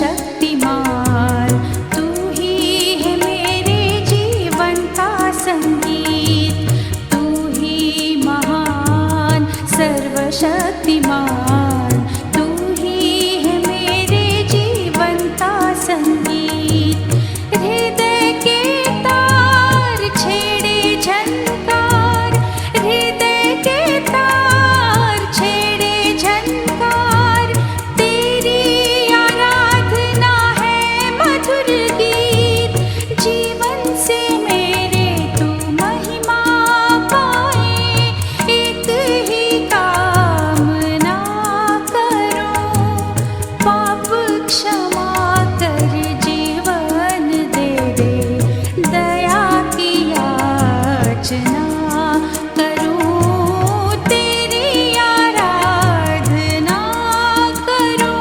सर्वशक्तिमान, तू ही है मेरे जीवन का संगीत, तू ही महान सर्वशक्तिमान, तू ही है मेरे जीवन का संगीत। हृदय के तार छेड़े झनकार, हृदय के तार छेड़े झनकार, तेरी आराधना है मधुर गीत। जीवन से मेरे तू महिमा पाए, एक ही कामना करूं, पाप क्षमा कर जीवन दे दे, दया की याचना करूं, तेरी आराधना करूं।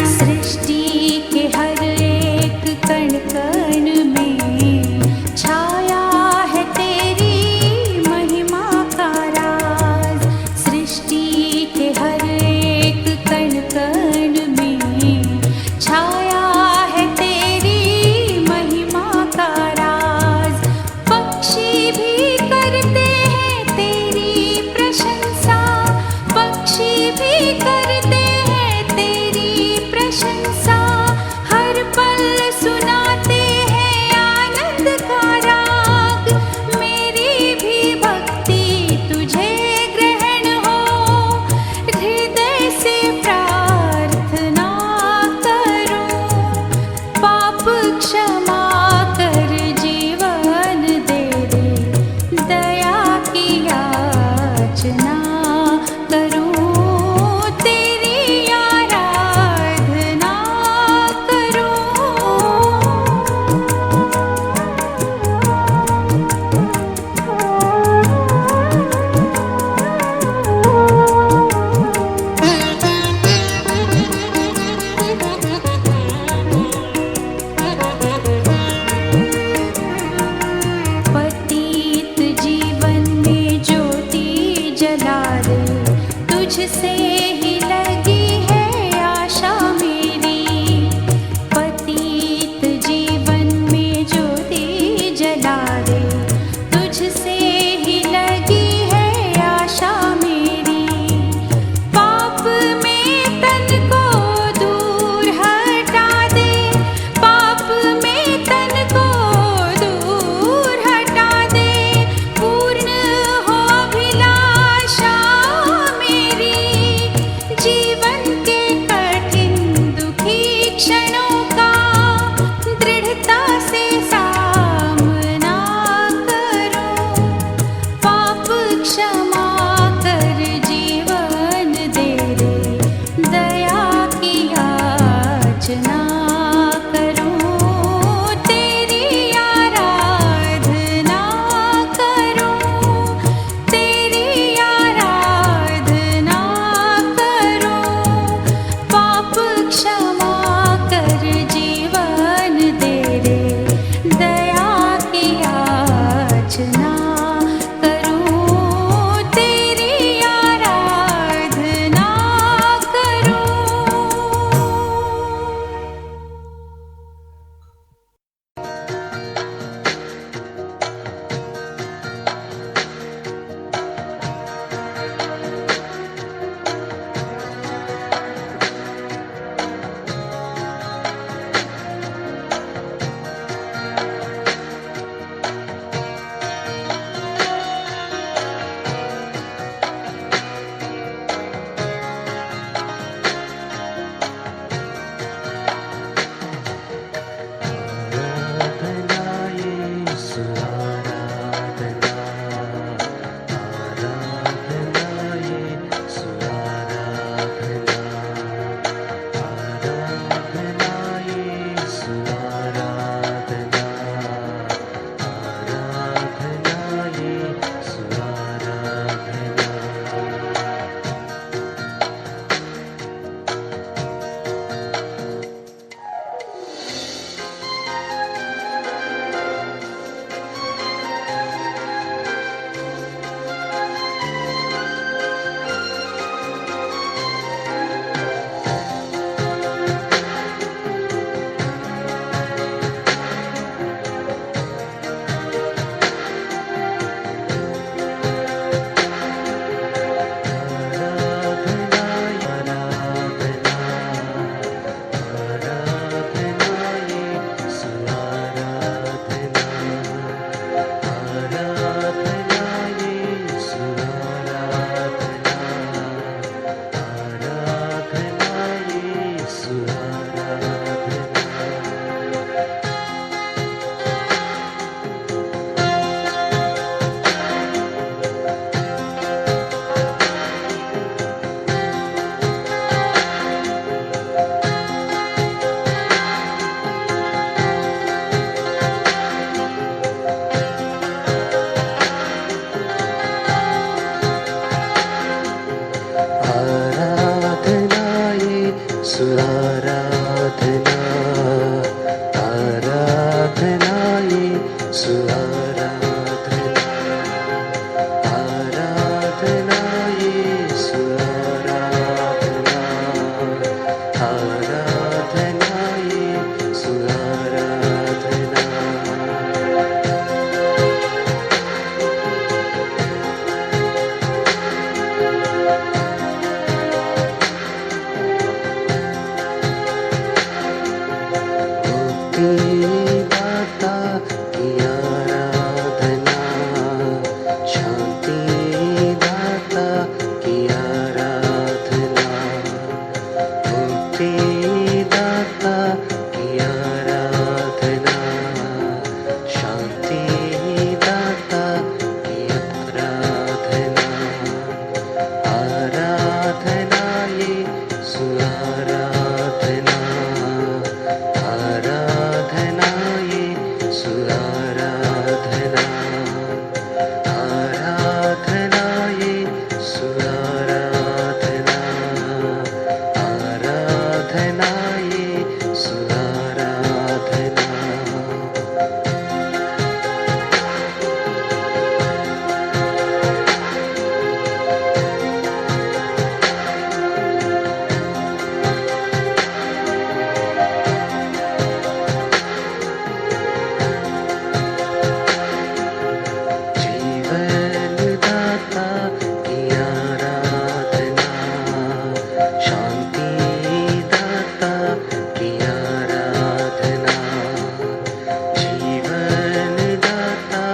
सृष्टि के हर एक कण कण में छाया है तेरी महिमा का राज। सृष्टि के हर एक कण कण में छाया है तेरी महिमा का राज। पक्षी भी करते हैं तेरी प्रशंसा, पक्षी भी करते हैं तेरी प्रशंसा, हर पल सुनाते हैं आनंद का राग। मेरी भी भक्ति तुझे ग्रहण हो, हृदय से प्रार्थना करूं, पाप क्षमा कर जीवन दे दे, दया की याचना करूं, तेरी आराधना करूं। पतित जीवन में ज्योति जला दे, तुझसे ही लगी है आशा मेरी। पतित जीवन में ज्योति जला दे, तुझसे ही लगी है आशा मेरी। पाप में तन को दूर हटा दे, पाप में तन को दूर हटा दे, पूर्ण हो अभिलाषा मेरी। जीवन सुआराधना आराधना यीशु आराधना आराधना यीशु आराधना आराधना यीशु आराधना दाता की आराधना शांति दाता की आराधना मुक्ति दाता की आराधना शांति दाता की आराधना आराधना यीशु आराधना आराधना यीशु आराधना आराधना यीशु आराधना आराधना यीशु आराधना जीवन दाता की आराधना शांति दाता की आराधना जीवन दाता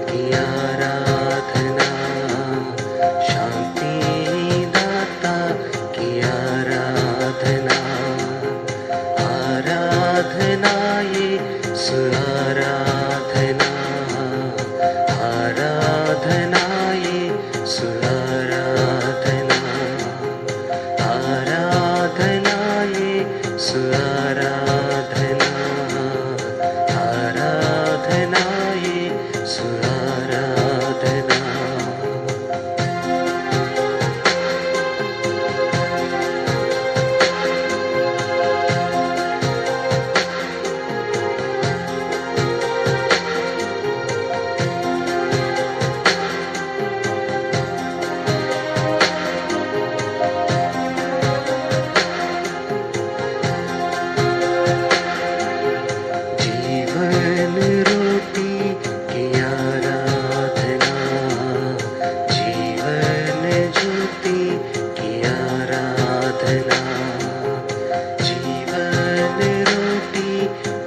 की आराधना शांति दाता की आराधना आराधना यीशु आराधना आराधना यीशु आराधना आराधना यीशु आराधना आराधना यीशु आराधना जीवन रोटी की आराधना जीवन ज्योति की आराधना जीवन रोटी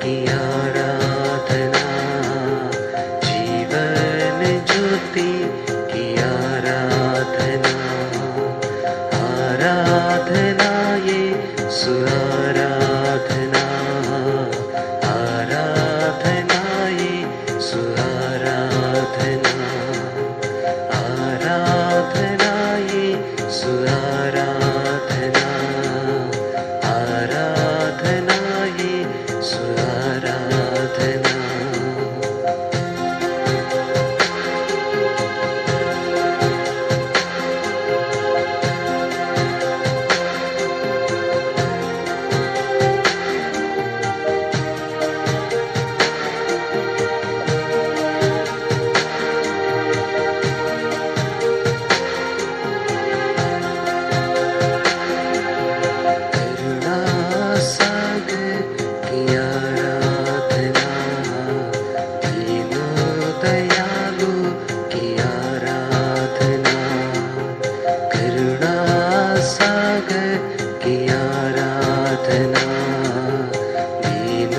की आराधना जीवन ज्योति की आराधना आराधना यीशु आराधना आराधना यीशु आराधना आराधना यीशु आराधना आराधना यीशु आराधना करुणा सागर की आराधना दीन दयालु की आराधना करुणा सागर की आराधना दीन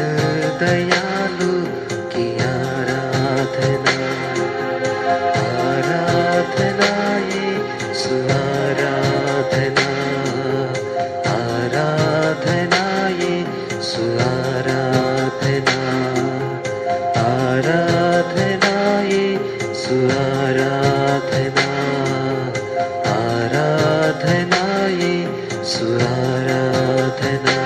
दयालु की आराधना आराधना यीशु आराधना आराधना यीशु आराधना आराधना यीशु आराधना आराधना यीशु आराधना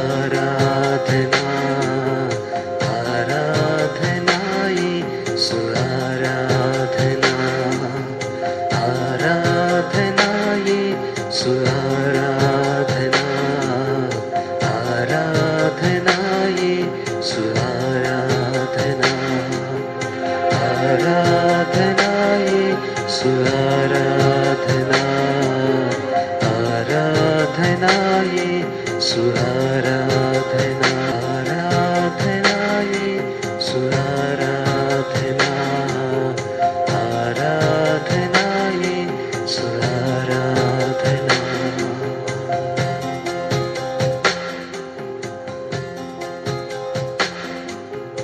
सुराराधना आराधना ये सुराराधना आराधना ये सुराराधना आराधना ये सुराराधना आराधना ये सुराराधना आराधना ये सुराराधना आराधना ये सुराराधना आराधना ये सुराराधना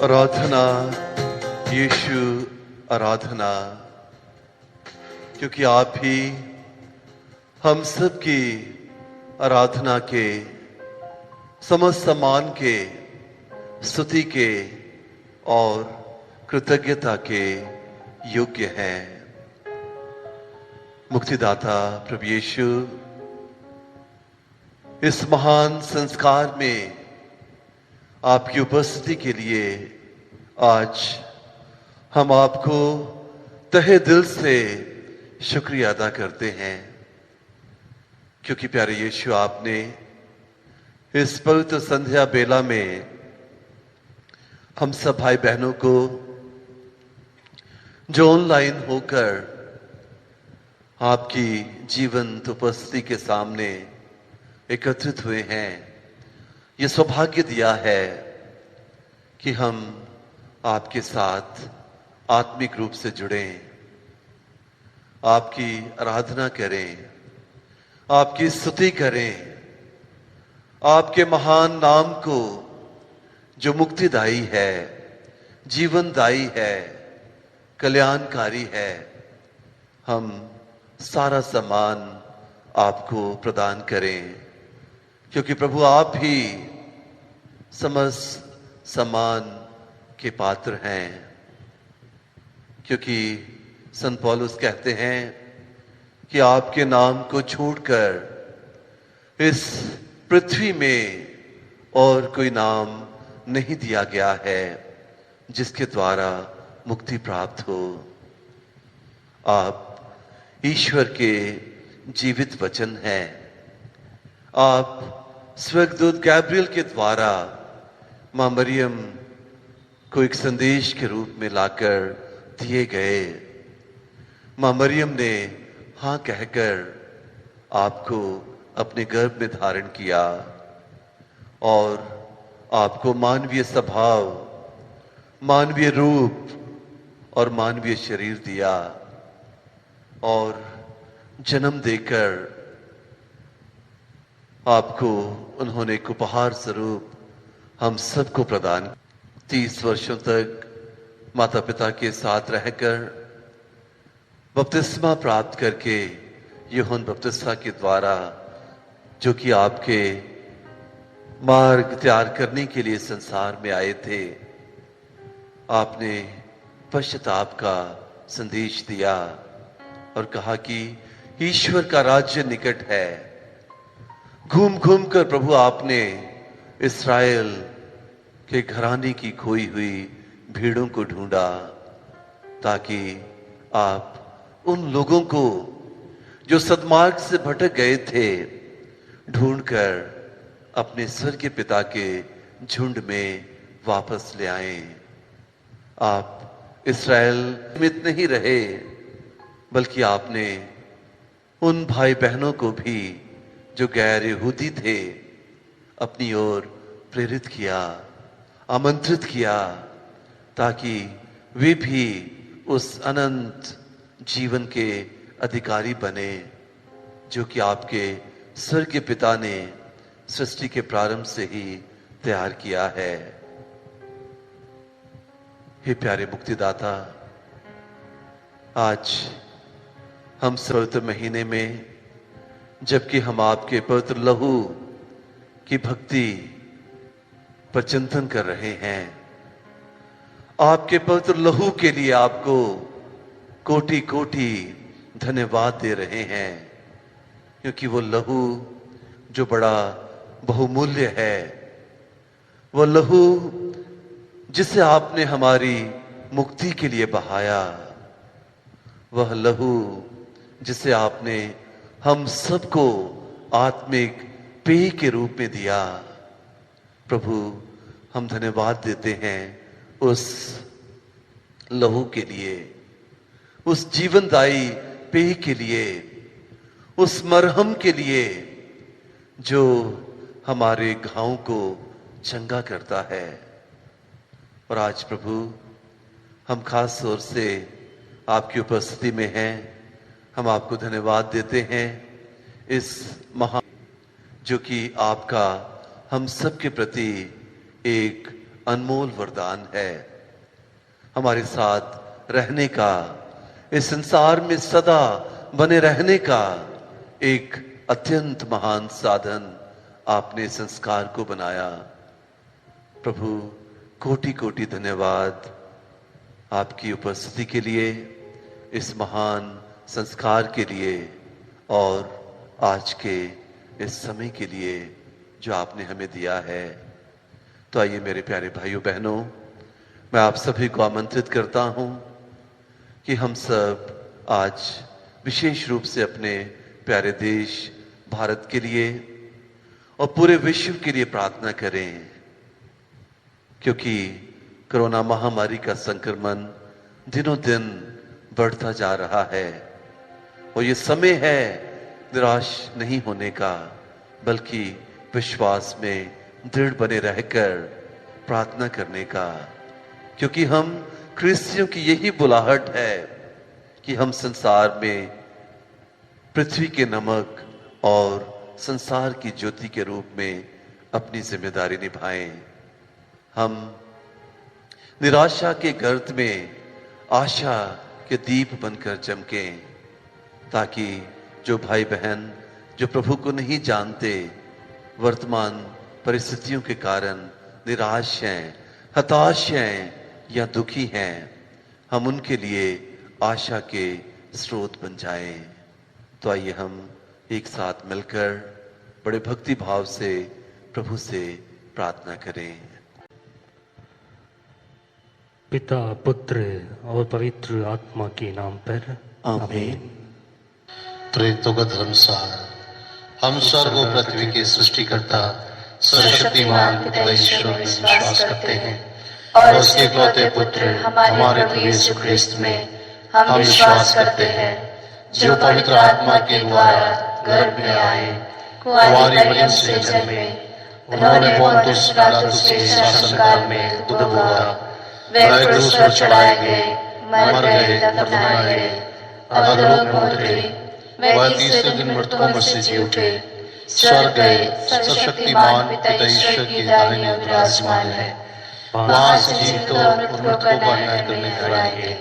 आराधना यीशु आराधना, क्योंकि आप ही हम सब की आराधना के, समस्त सम्मान के, स्तुति के और कृतज्ञता के योग्य हैं। मुक्तिदाता प्रभु यीशु, इस महान संस्कार में आपकी उपस्थिति के लिए आज हम आपको तहे दिल से शुक्रिया अदा करते हैं, क्योंकि प्यारे यीशु आपने इस पवित्र संध्या बेला में हम सब भाई बहनों को जो ऑनलाइन होकर आपकी जीवंत उपस्थिति के सामने एकत्रित हुए हैं, ये सौभाग्य दिया है कि हम आपके साथ आत्मिक रूप से जुड़ें, आपकी आराधना करें, आपकी स्तुति करें, आपके महान नाम को जो मुक्तिदायी है, जीवनदायी है, कल्याणकारी है, हम सारा सम्मान आपको प्रदान करें, क्योंकि प्रभु आप ही समस्त सम्मान के पात्र हैं। क्योंकि संत पौलुस कहते हैं कि आपके नाम को छोड़कर इस पृथ्वी में और कोई नाम नहीं दिया गया है जिसके द्वारा मुक्ति प्राप्त हो। आप ईश्वर के जीवित वचन हैं। आप स्वर्गदूत गैब्रियल के द्वारा मां मरियम को एक संदेश के रूप में लाकर दिए गए। मां मरियम ने हाँ कहकर आपको अपने गर्भ में धारण किया और आपको मानवीय स्वभाव, मानवीय रूप और मानवीय शरीर दिया और जन्म देकर आपको उन्होंने एक उपहार स्वरूप हम सबको प्रदान 30 वर्षों तक माता पिता के साथ रहकर बपतिस्मा प्राप्त करके यूहन्ना बपतिस्मा के द्वारा, जो कि आपके मार्ग तैयार करने के लिए संसार में आए थे, आपने पश्चाताप का संदेश दिया और कहा कि ईश्वर का राज्य निकट है। घूम घूम कर प्रभु आपने इस्राएल के घराने की खोई हुई भीड़ों को ढूंढा, ताकि आप उन लोगों को जो सद्मार्ग से भटक गए थे ढूंढकर अपने स्वर्गीय पिता के झुंड में वापस ले आए। आप इस्राएल में नहीं रहे, बल्कि आपने उन भाई बहनों को भी जो गैर यहूदी थे अपनी ओर प्रेरित किया, आमंत्रित किया, ताकि वे भी उस अनंत जीवन के अधिकारी बने जो कि आपके स्वर्गीय पिता ने सृष्टि के प्रारंभ से ही तैयार किया है। हे प्यारे मुक्तिदाता, आज हम पवित्र महीने में, जबकि हम आपके पवित्र लहू की भक्ति पर चिंतन कर रहे हैं, आपके पवित्र लहू के लिए आपको कोटि कोटि धन्यवाद दे रहे हैं, क्योंकि वो लहू जो बड़ा बहुमूल्य है, वह लहू जिसे आपने हमारी मुक्ति के लिए बहाया, वह लहू जिसे आपने हम सबको आत्मिक पेय के रूप में दिया। प्रभु, हम धन्यवाद देते हैं उस लहू के लिए, उस जीवनदायी पेय के लिए, उस मरहम के लिए जो हमारे घावों को चंगा करता है। और आज प्रभु, हम खास तौर से आपकी उपस्थिति में हैं। हम आपको धन्यवाद देते हैं इस महान, जो कि आपका हम सबके प्रति एक अनमोल वरदान है, हमारे साथ रहने का, इस संसार में सदा बने रहने का एक अत्यंत महान साधन आपने संस्कार को बनाया। प्रभु, कोटि कोटि धन्यवाद आपकी उपस्थिति के लिए, इस महान संस्कार के लिए और आज के इस समय के लिए जो आपने हमें दिया है। तो आइए मेरे प्यारे भाइयों बहनों, मैं आप सभी को आमंत्रित करता हूं कि हम सब आज विशेष रूप से अपने प्यारे देश भारत के लिए और पूरे विश्व के लिए प्रार्थना करें, क्योंकि कोरोना महामारी का संक्रमण दिनों दिन बढ़ता जा रहा है। और ये समय है निराश नहीं होने का, बल्कि विश्वास में दृढ़ बने रहकर प्रार्थना करने का, क्योंकि हम क्रिस्तियों की यही बुलाहट है कि हम संसार में पृथ्वी के नमक और संसार की ज्योति के रूप में अपनी जिम्मेदारी निभाएं। हम निराशा के गर्त में आशा के दीप बनकर चमकें, ताकि जो भाई बहन जो प्रभु को नहीं जानते, वर्तमान परिस्थितियों के कारण निराश हैं, हताश हैं या दुखी हैं, हम उनके लिए आशा के स्रोत बन जाएं। तो आइए हम एक साथ मिलकर बड़े भक्ति भाव से प्रभु से प्रार्थना करें। पिता, पुत्र और पवित्र आत्मा के नाम पर आमीन। प्रेतों का धर्मसार, हम स्वर्ग और पृथ्वी के सृष्टिकर्ता सर्वशक्तिमान पिता ईश्वर में विश्वास करते हैं और उसके इकलौते पुत्र हमारे प्रभु यीशु ख्रिस्त में हम विश्वास करते हैं, जो पवित्र आत्मा के द्वारा गर्भ में आए, कुंवारी मरियम से जन्मे, उन्होंने पोंतुस पिलातुस के शासनकाल में दुख भोगा, वे क्रूस पर चढ़ाए गए, मर गए, दफनाए गए, अधोलोक में उतरे, वह तीसरे दिन मृतकों में से जी उठे, स्वर्ग गए, सर्वशक्तिमान पिता ईश्वर की दाहिने ओर विराजमान है, वहां से जीवितों और मृतकों का न्याय करने फिर आएंगे।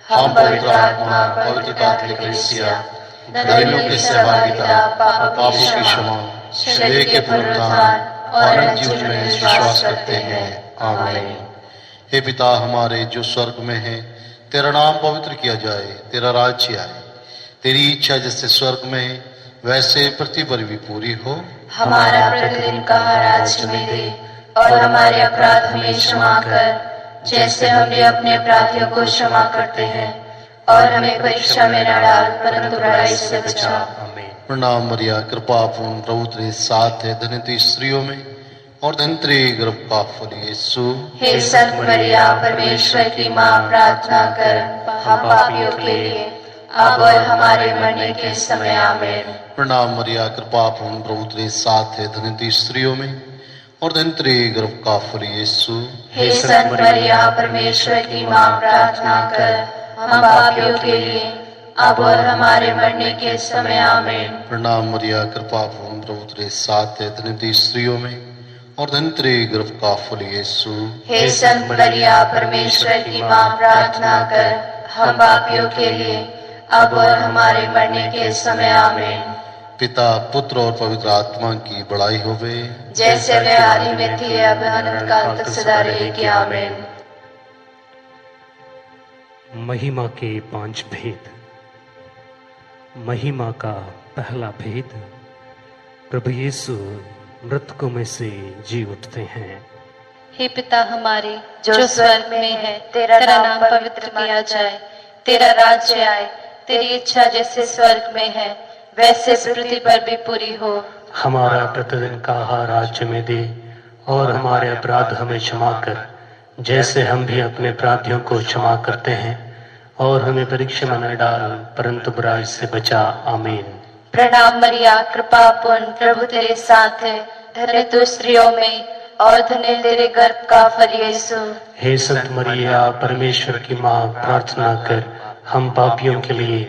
हम पवित्र आत्मा, पवित्र कैथोलिक कलीसिया, धर्मियों की सहभागिता, पापों की क्षमा, शरीर के पुनरुत्थान और अनंत जीवन में विश्वास करते हैं। आमीन। हे पिता हमारे जो स्वर्ग में है, तेरा नाम पवित्र किया जाए, तेरा राज्य आए, तेरी इच्छा जैसे स्वर्ग में है वैसे पृथ्वी पर भी पूरी हो। हमारा प्रतिदिन का आहार हमें दे और हमारे अपराध हमें क्षमा कर, जैसे हमने अपने अपराधियों को क्षमा करते हैं, और हमें परीक्षा में न डाल परंतु बुराई से बचा। प्रणाम मरिया, कृपा पूर्ण प्रभु तेरे साथ है, धन्य तू स्त्रियों में और धन्य तेरे गर्भ का फल यीशु। हे संत मरिया, परमेश्वर की माँ, प्रार्थना कर हम पापियों के लिए अब और हमारे मरने के समय। आमीन। प्रणाम मरिया, कृपा पूर्ण प्रभु तेरे साथ है, धन्य तू स्त्रियों में और धन्य तेरे गर्भ का फल यीशु। हे संत मरिया, परमेश्वर की माँ, प्रार्थना कर हम पापियों के लिए अब और हमारे मरने के समय। आमीन। प्रणाम मरिया, कृपा पूर्ण प्रभु तेरे साथ है, धन्य तू स्त्रियों में और धन्य तेरे गर्भ का फल यीशु। हे संत मरिया, परमेश्वर की माँ, प्रार्थना कर हम पापियों के लिए अब और हमारे मरने के समय। आमीन। पिता, पुत्र और पवित्र आत्मा की बड़ाई होवे, जैसे वे आदि में थी अब अनंत काल तक सदा रहेगी। आमीन। महिमा के 5 भेद। महिमा का पहला भेद, प्रभु यीशु मृतकों में से जी उठते हैं। हे पिता हमारे जो स्वर्ग में है, तेरा नाम पवित्र किया जाए, तेरा राज्य आए, तेरी इच्छा जैसे स्वर्ग में है वैसे पृथ्वी पर भी पूरी हो। हमारा प्रतिदिन का आहार आज हमें दे, और हमारे अपराध हमें क्षमा कर, जैसे हम भी अपने अपराधियों को क्षमा करते हैं, और हमें परीक्षा में न डाल, परंतु बुराई से बचा। आमीन। प्रणाम मरिया, कृपा पूर्ण, प्रभु तेरे साथ है, धन्य तू स्त्रियों में और धन्य तेरे गर्भ का फल यीशु। हे संत मरिया, परमेश्वर की माँ, प्रार्थना कर हम पापियों के लिए,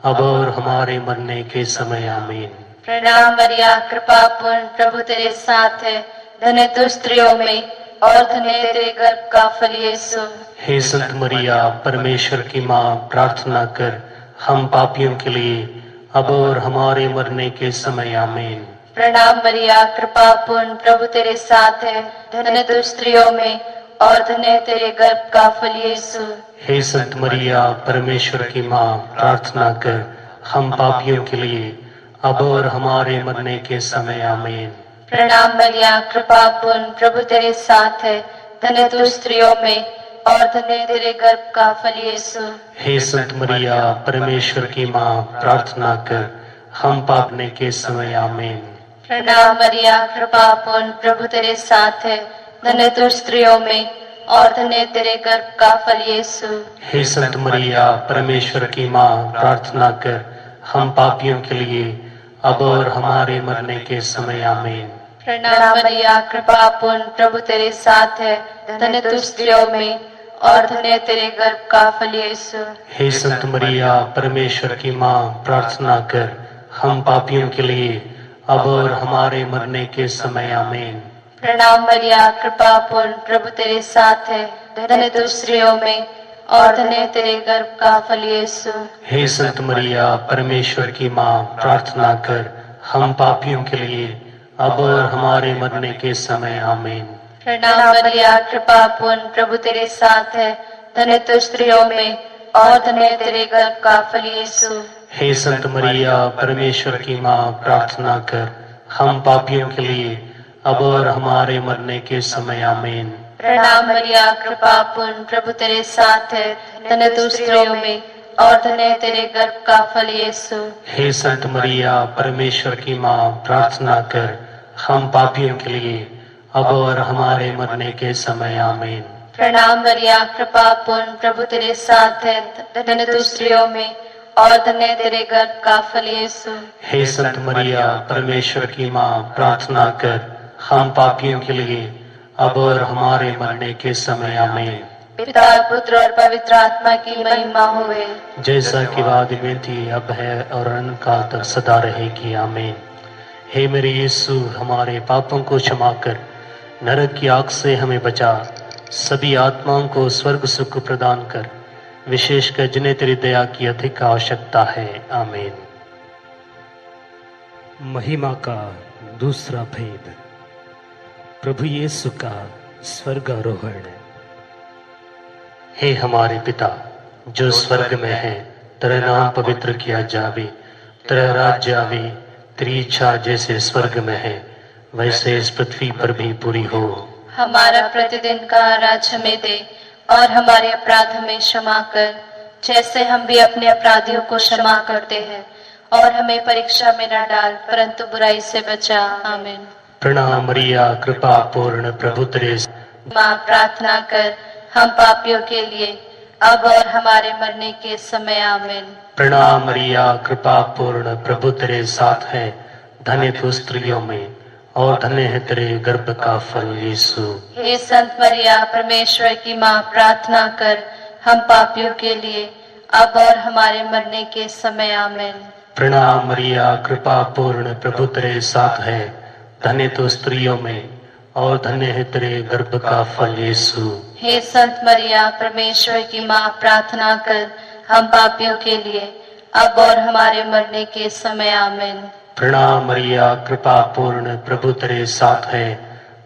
अब और हमारे मरने के समय। आमीन। प्रणाम मरिया, कृपा पूर्ण, प्रभु तेरे साथ है, धन्य तू स्त्रियों में और धन्य तेरे गर्भ का फल यीशु। हे संत मरिया, परमेश्वर की माँ, प्रार्थना कर हम पापियों के लिए, अब और हमारे मरने के समय। आमीन। प्रणाम मरिया, कृपा पूर्ण, प्रभु तेरे साथ है, धन्य तू स्त्रियों में और धन्य तेरे गर्भ का फल यीशु। हे संत मरिया, परमेश्वर की माँ, प्रार्थना कर हम पापियों के लिए, अब और हमारे मरने के समय। आमीन। प्रणाम मरिया, कृपा पूर्ण, प्रभु तेरे साथ है, धन्य तू स्त्रियों में और धन्य तेरे गर्भ का फल यीशु। हे संत मरिया, परमेश्वर की माँ, प्रार्थना कर हम पापने के समय। आमीन। प्रणाम मरिया, कृपा पूर्ण, प्रभु तेरे साथ है, धन्य तू स्त्रियों में और धन्य तेरे गर्भ का फल यीशु। हे संत मरिया, परमेश्वर की माँ, प्रार्थना कर हम पापियों के लिए, अब और हमारे मरने के समय। आमीन। प्रणाम मरिया, कृपा पूर्ण, प्रभु तेरे साथ है, धन्य तू स्त्रियों में और धन्य तेरे गर्भ का फल यीशु। हे संत मरिया, परमेश्वर की माँ, प्रार्थना कर हम पापियों के लिए, अब और हमारे मरने के समय। आमीन। प्रणाम मरिया, कृपा पूर्ण, प्रभु तेरे साथ है, धन्य तू स्त्रियों में और धन्य तेरे गर्भ का फल यीशु। हे संत मरिया, परमेश्वर की माँ, प्रार्थना कर हम पापियों के लिए, अब और हमारे मरने के समय। आमीन। प्रणाम मरिया, कृपा पूर्ण, प्रभु तेरे साथ है, धन्य तू स्त्रियों में और धन्य तेरे गर्भ का फल यीशु। हे संत मरिया, परमेश्वर की माँ, प्रार्थना कर हम पापियों के लिए, अब और हमारे मरने के समय। आमीन। प्रणाम मरिया, कृपा पूर्ण, प्रभु तेरे साथ है, धन्य तू स्त्रियों में और धन्य तेरे गर्भ का फल यीशु। हे संत मरिया, परमेश्वर की माँ, प्रार्थना कर हम पापियों के लिए, अब और हमारे मरने के समय। आमीन। प्रणाम मरिया, कृपा पूर्ण, प्रभु तेरे साथ है, धन्य तू स्त्रियों में और धन्य तेरे गर्भ का फल यीशु। हे संत मरिया, परमेश्वर की माँ, प्रार्थना कर हम पापियों के लिए, अब और हमारे मरने के समय। आमीन। पिता, पुत्र और पवित्र आत्मा की महिमा होवे, जैसा कि वादी में थी, अब है और अनंत काल तक सदा रहेगी। आमीन। हे मेरे यीशु, हमारे पापों को क्षमा कर, नरक की आग से हमें बचा, सभी आत्माओं को स्वर्ग सुख प्रदान कर, विशेषकर जिन्हें तेरी दया की अधिक आवश्यकता है। आमीन। महिमा का दूसरा भेद, प्रभु यीशु का स्वर्गारोहण। हे हमारे पिता जो स्वर्ग में है, तेरा नाम पवित्र किया जावे, तेरा राज्य आवे, तेरी इच्छा जैसे स्वर्ग में है वैसे इस पृथ्वी पर भी पूरी हो। हमारा प्रतिदिन का आहार हमें दे और हमारे अपराध हमें क्षमा कर, जैसे हम भी अपने अपराधियों को क्षमा करते हैं, और हमें परीक्षा में न डाल, परंतु बुराई से बचा। आमीन। प्रणाम मरिया, कृपा पूर्ण, प्रभु तेरे माँ, प्रार्थना कर हम पापियों के लिए, अब और हमारे मरने के समय। आमीन। प्रणाम मरिया, कृपा पूर्ण, प्रभु तेरे साथ है, धन्य तू स्त्रियों में और धन्य है तेरे गर्भ का फल यीशु। हे संत मरिया, परमेश्वर की माँ, प्रार्थना कर हम पापियों के लिए, अब और हमारे मरने के समय। आमीन। प्रणाम मरिया, कृपा पूर्ण, प्रभु तेरे साथ है, धन्य तू स्त्रियों में और धन्य है तेरे गर्भ का फल यीशु। हे संत मरिया, परमेश्वर की माँ, प्रार्थना कर हम पापियों के लिए, अब और हमारे मरने के समय। आमीन। प्रणाम मरिया, कृपा पूर्ण, प्रभु तेरे साथ है,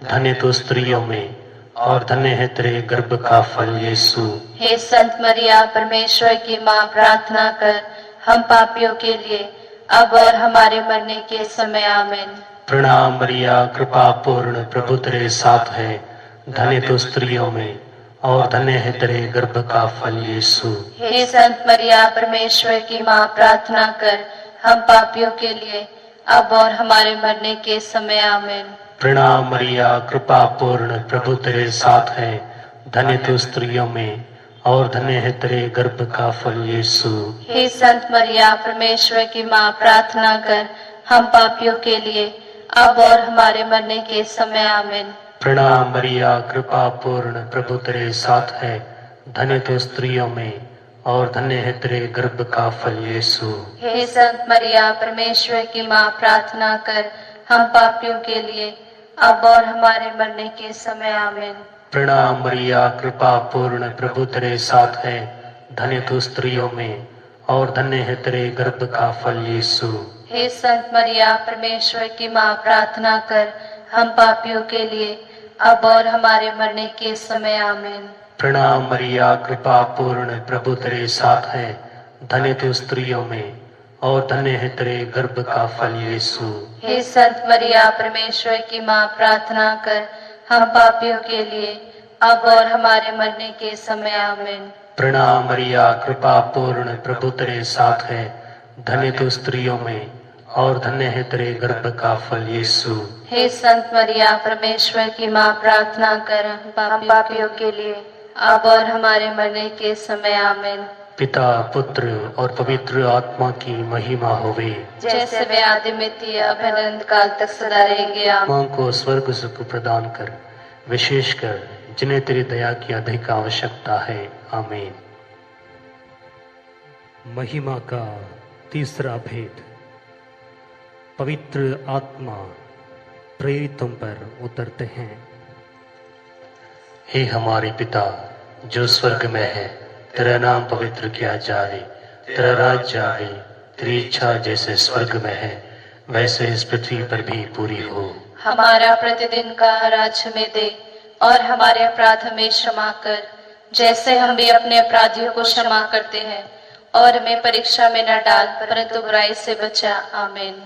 धन्य तू स्त्रियों में और धन्य है तेरे गर्भ का फल यीशु। हे संत मरिया, परमेश्वर की माँ, प्रार्थना कर हम पापियों के लिए, अब और हमारे मरने के समय। आमीन। प्रणाम मरिया, कृपा पूर्ण, प्रभु तेरे साथ है। धन्य तू स्त्रियों में और धन्य है तेरे गर्भ का फल यीशु। हे संत मरिया, परमेश्वर की माँ, प्रार्थना कर हम पापियों के लिए अब और हमारे मरने के समय, आमीन। प्रणाम मरिया, कृपा पूर्ण, प्रभु तेरे साथ है। धन्य तू स्त्रियों में और धन्य है तेरे गर्भ का फल यीशु। हे संत मरिया, परमेश्वर की माँ, प्रार्थना कर हम पापियों के लिए अब और हमारे मरने के समय, आमीन। प्रणाम मरिया, कृपा पूर्ण, प्रभु तेरे साथ है। धन्य तू स्त्रियों में और धन्य है तेरे गर्भ का फल यीशु। हे संत मरिया, परमेश्वर की माँ, प्रार्थना कर हम पापियों के लिए अब और हमारे मरने के समय, आमीन। प्रणाम मरिया, कृपा पूर्ण, प्रभु तेरे साथ है। धन्य तू स्त्रियों में और धन्य है तेरे गर्भ का फल यीशु। हे संत मरिया, परमेश्वर की माँ, प्रार्थना कर हम पापियों के लिए अब और हमारे मरने के समय, आमीन। प्रणाम मरिया, कृपा पूर्ण, प्रभु तेरे साथ है। धन्य तू स्त्रियों में और धन्य है तेरे गर्भ का फल यीशु। हे संत मरिया, परमेश्वर की माँ, प्रार्थना कर हम पापियों के लिए अब और हमारे मरने के समय, आमीन। प्रणाम मरिया, कृपा पूर्ण, प्रभु तेरे साथ है। धन्य तू स्त्रियों में और धन्य है तेरे गर्भ का फल यीशु। हे संत मरिया, परमेश्वर की माँ, प्रार्थना कर हम पापियों के लिए अब और हमारे मरने के समय, आमीन। पिता, पुत्र और पवित्र आत्मा की महिमा होवे, जैसे वे आदि में थी अब अनंत काल तक सदा रहेंगे, आमीन। मां को स्वर्ग सुख प्रदान कर, विशेषकर जिन्हें तेरी दया की अधिक आवश्यकता है, आमीन। महिमा का तीसरा भेद। पवित्र आत्मा प्रेरितों पर उतरते हैं। हे हमारे पिता जो स्वर्ग में है, तेरा नाम पवित्र किया जाए, तेरा राज्य आए, तेरी इच्छा जैसे स्वर्ग में है वैसे इस पृथ्वी पर भी पूरी हो। हमारा प्रतिदिन का आहार हमें दे और हमारे अपराध हमें क्षमा कर, जैसे हम भी अपने अपराधियों को क्षमा करते हैं, और हमें परीक्षा में न डाल परंतु बुराई से बचा, आमीन।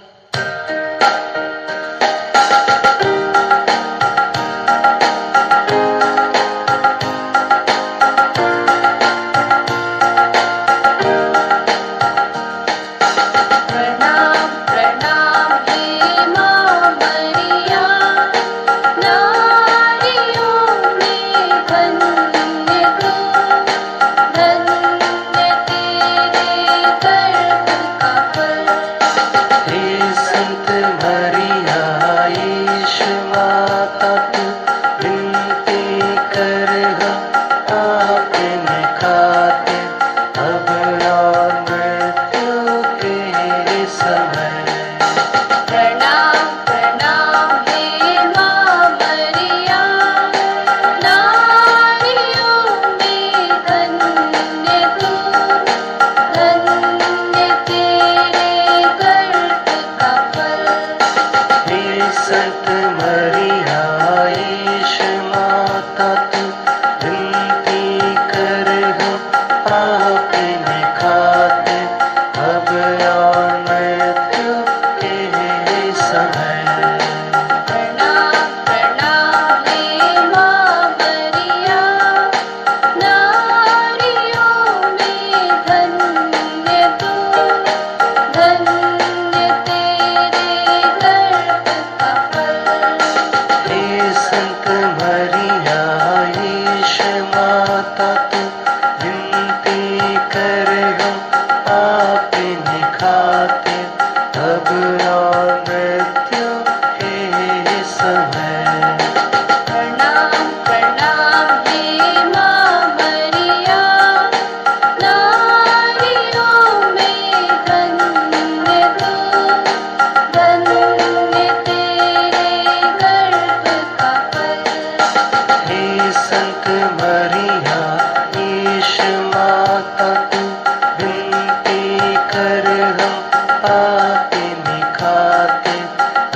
पाते निखाते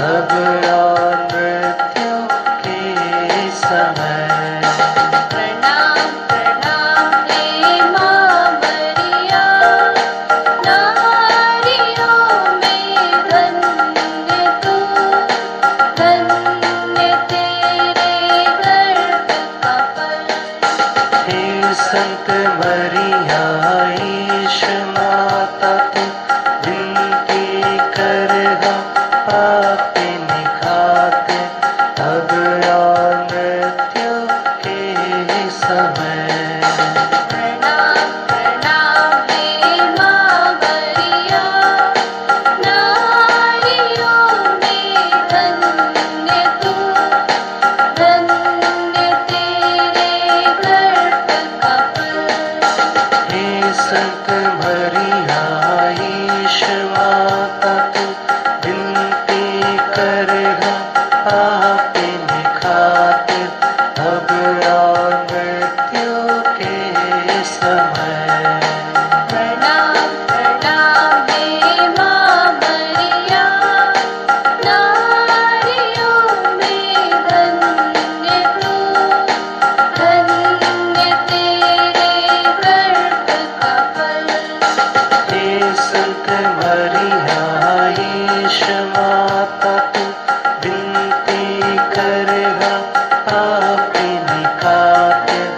अब और मृत्यु के पापिन खातिर अब और मृत्यु के समय। प्रणाम प्रणाम हे माँ मरिया, नारियों में धन्य तू, धन्य तेरे गर्भ का फल। हे संत मरिया ईश माता तू विनती करगा पापिन खातिर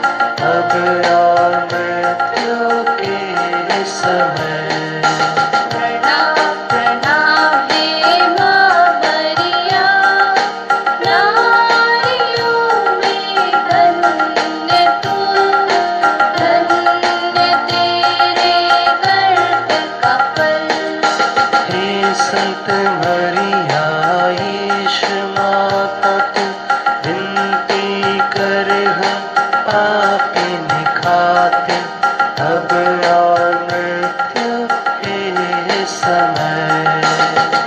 अब और मृत्यु के समय। प्रणाम प्रणाम हे माँ मरिया, नारियों में धन्य तू, धन्य तेरे गर्भ का फल। हे संत मरिया ईश माता तू विनती करगा पापिन खातिर अब और मृत्यु के समय।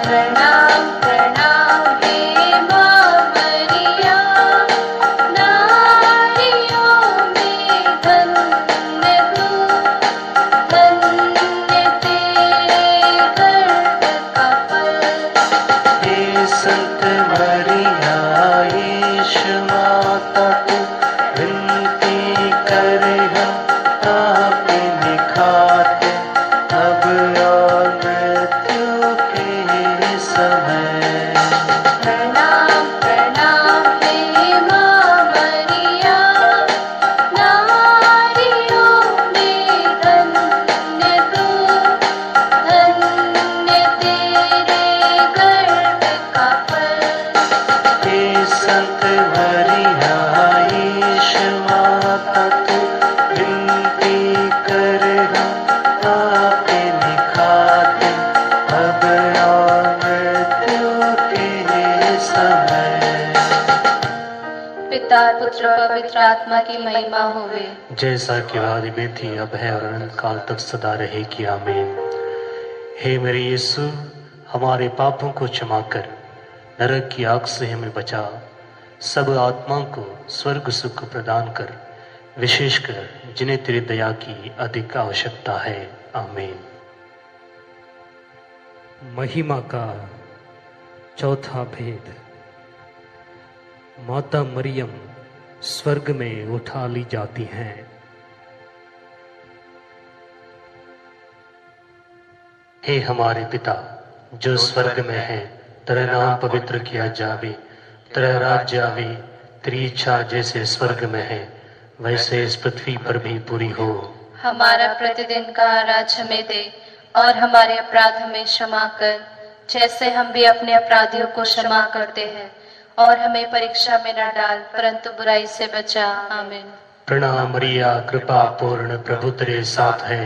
प्रणाम प्रणाम हे माँ मरिया, नारियों में धन्य तू, धन्य तेरे गर्भ का फल। हे संत मरिया ईश माता तू विनती करगा पापिन खातिर अब और मृत्यु के समय। प्रणाम प्रणाम हे माँ मरिया, नारियों में धन्य तू, धन्य तेरे गर्भ का फल। हे संत मरिया ईश माता तू विनती करगा पापिन खातिर अब और मृत्यु के समय। पिता पुत्र और पवित्र आत्मा की महिमा होवे। जैसा कि आदि में थी अब है और अनंत काल तक सदा रहेगी आमीन। हे मेरे यीशु हमारे पापों को क्षमा कर नरक की आग से हमें बचा, सब आत्माओं को स्वर्ग सुख प्रदान कर, विशेषकर जिन्हें तेरी दया की अधिक आवश्यकता है आमीन। महिमा का चौथा भेद। माता मरियम स्वर्ग में उठा ली जाती हैं। हे हमारे पिता जो स्वर्ग में है, तेरा नाम पवित्र किया जावे, तेरा राज्य आवे, तेरी इच्छा जैसे स्वर्ग में है वैसे इस पृथ्वी पर भी पूरी हो। हमारा प्रतिदिन का आहार हमें दे और हमारे अपराध हमें क्षमा कर, जैसे हम भी अपने अपराधियों को क्षमा करते हैं, और हमें परीक्षा में न डाल परंतु बुराई से बचा। आमीन। प्रणाम मरिया कृपा पूर्ण प्रभु तेरे साथ है,